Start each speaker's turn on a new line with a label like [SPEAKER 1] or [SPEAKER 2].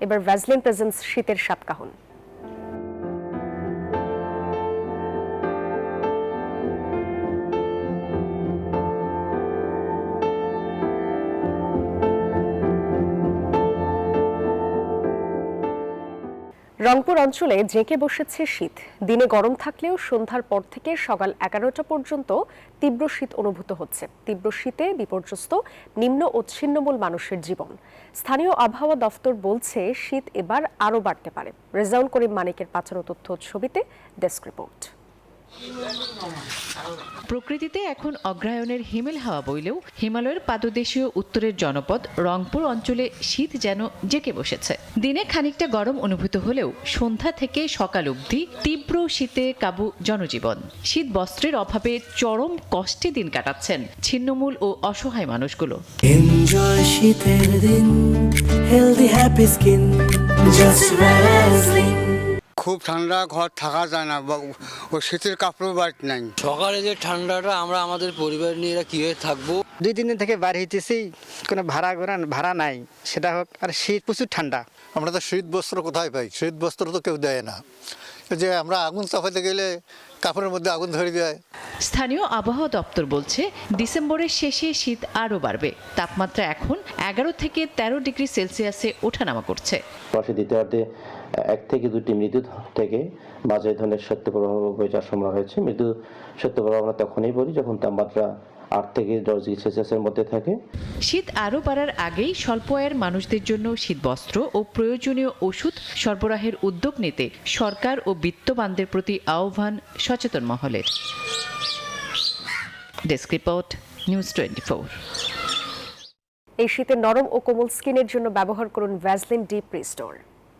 [SPEAKER 1] এবার Vaseline presence শীতের সাতকাহন। রংপুর অঞ্চলে জেঁকে বসেছে শীত। দিনে গরম থাকলেও সন্ধ্যার পর থেকে সকাল 11টা পর্যন্ত তীব্র শীত অনুভূত হচ্ছে। তীব্র শীতে বিপর্যস্ত নিম্ন ও ছিন্নমূল মানুষের জীবন। স্থানীয় আবহাওয়া দফতর বলছে শীত এবার আরও বাড়তে পারে। রেজাউল করিম মানিকের পাঠানো তথ্য ছবিতে ডেস্ক রিপোর্ট।
[SPEAKER 2] প্রকৃতিতে এখন অগ্রহায়ণের হিমেল হাওয়া বইলেও হিমালয়ের পাদদেশীয় উত্তরের জনপদ রংপুর অঞ্চলে শীত যেন জেঁকে বসেছে। দিনে খানিকটা গরম অনুভূত হলেও সন্ধ্যা থেকে সকাল অবধি তীব্র শীতে কাবু জনজীবন। শীত বস্ত্রের অভাবে চরম কষ্টে দিন কাটাচ্ছেন ছিন্নমূল ও অসহায় মানুষগুলো।
[SPEAKER 3] এনজয় শীতের দিন, healthy happy skin, just Vaseline.
[SPEAKER 4] খুব ঠান্ডা, ঘর থাকা যায় না, ও শীতের কাপড় বাড়ি নাই।
[SPEAKER 5] সকালে যে ঠান্ডাটা আমরা আমাদের পরিবার নিয়ে কিভাবে থাকবো।
[SPEAKER 6] 2-3 দিন থেকে বাইরে হইতেছি, কোনো ভাড়া নাই, সেটা হোক। আর শীত প্রচুর ঠান্ডা।
[SPEAKER 7] আমরা তো শীত বস্ত্র কোথায় পাই? শীত বস্ত্র তো কেউ দেয় না। যে আমরা আগুন চাপাতে গেলে কাপড়ের মধ্যে আগুন ধরে যায়।
[SPEAKER 2] স্থানীয় আবহাওয়া দপ্তর বলছে ডিসেম্বরের শেষে শীত আরও বাড়বে। তাপমাত্রা এখন 11 থেকে 13 ডিগ্রি সেলসিয়াসে ওঠানামা করছে।
[SPEAKER 8] বর্ষের দ্বিতীয়ার্ধে 1 থেকে 2টি মৃদু থেকে বাজার ধরনের শৈত্যপ্রবাহ বয়ে যাওয়ার সম্ভাবনা হয়েছে। মৃদু শৈত্যপ্রবাহ আমরা তখনই বলি যখন তাপমাত্রা 8 থেকে 10 ডিগ্রি সেলসিয়াসের মধ্যে থাকে।
[SPEAKER 2] শীত আরও বাড়ার আগেই স্বল্প আয়ের মানুষদের জন্য শীতবস্ত্র ও প্রয়োজনীয় ওষুধ সরবরাহের উদ্যোগ নিতে সরকার ও বিত্তবানদের প্রতি আহ্বান সচেতন মহলের। Desk report, news 24।
[SPEAKER 1] এই শীতে নরম ও কোমল স্কিনের জন্য ব্যবহার করুন ভ্যাসলিন ডিপ রিস্টোর।